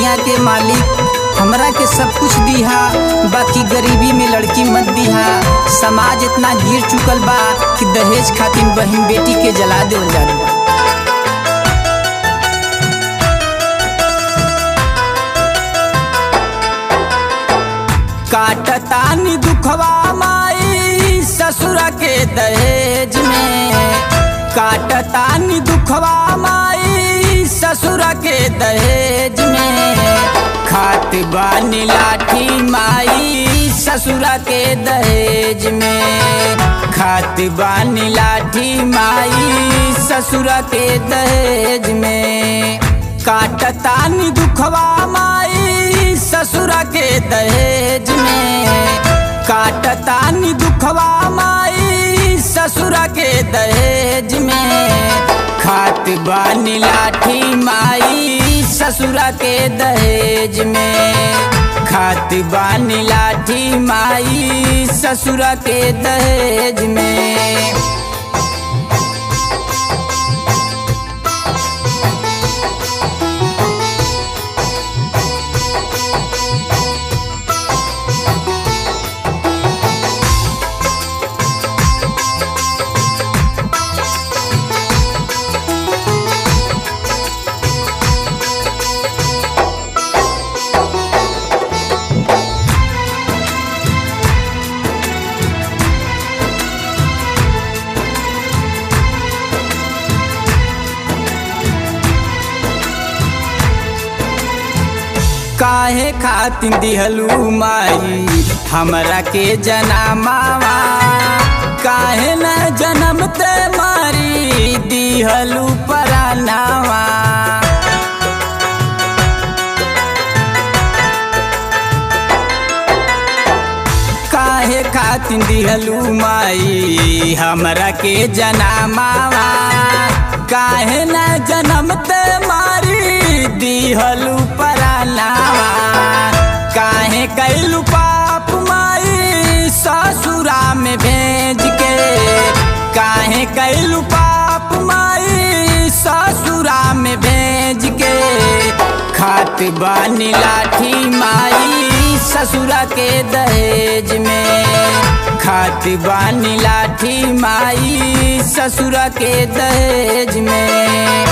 दुनिया के मालिक हमरा के सब कुछ दिहा, बाकी गरीबी में लड़की मत दिहा। समाज इतना गिर चुकल बा कि दहेज खातिर बहन बेटी के जला देवल जात बा। काटतानी दुखवा माई ससुरा के दहेज में, काटतानी दुखवा माई ससुरा के दहेज में। खात बानी लाठी माई ससुरा के दहेज में, खात बानी लाठी माई ससुरा के दहेज में। काटतानी दुखवा माई ससुरा के दहेज में, काटतानी दुखवा माई ससुरा के दहेज में। खात बानी लाठी माई ससुरा के दहेज में, खात बानी लाठी माई ससुरा के दहेज में। काहे खातिर दिहलू माई हमरा के जनमावा, काहे न जनमते मारी दिहलू परानावा। काहे खातिर दिहलू माई हमरा के जनमावा, काहे न जनमते मारी दिहलू परानावा। काहे कैलू पाप माई ससुरा में भेज के, काहे कैलू पाप माई ससुरा में भेज के। खात बानी लाठी माई ससुरा के दहेज में, खात बानी लाठी माई ससुरा के दहेज में।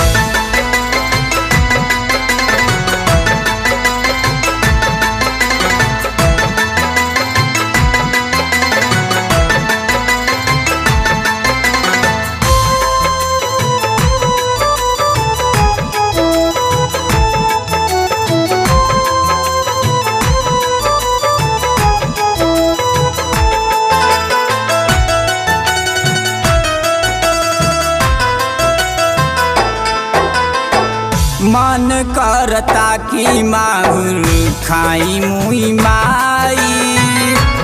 मन करता कि माहुर खाई मुई माई,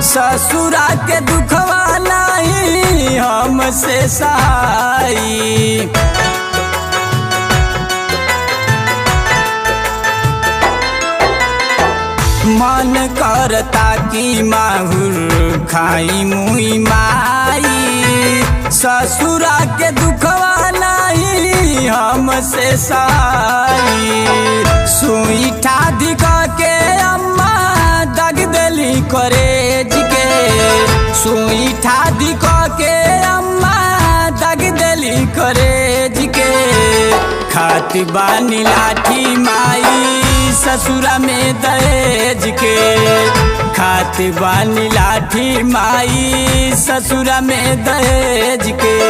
ससुरा के दुखवा नहीं हमसे सहाई। मन करता कि माहुर खाई मुई माई, ससुरा के दुखवा नहीं हमसे सहाई। सुई ठादी के अम्मा दग देली करेज के, सुई ठादी के अम्मा दग देली करेज के। खात बानी लाठी माई ससुरा में दहेज के, खात बानी लाठी माई ससुरा में दहेज के।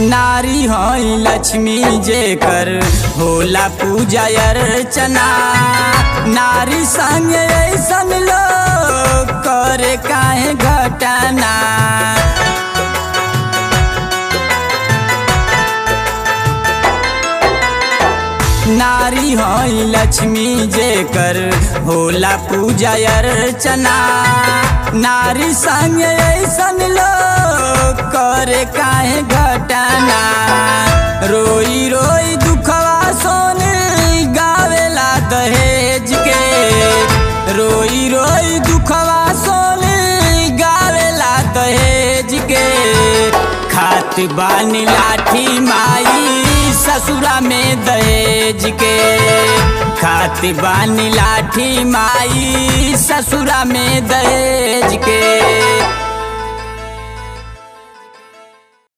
नारी हई लक्ष्मी जेकर होला पूजा अर्चना, नारी संग ऐसन लोग करे काहे घटना। नारी हई लक्ष्मी जेकर होला पूजा अर्चना। नारी संग ऐसन लोग करे काहे घटना। रोई रोई दुखवा सोन गावेला दहेज के। रोई रोई दुखवा सोन गावेला दहेज के। खात बानी लाठी माई ससुरा में दहेज के। खात बानी लाठी माई ससुरा में दहेज के।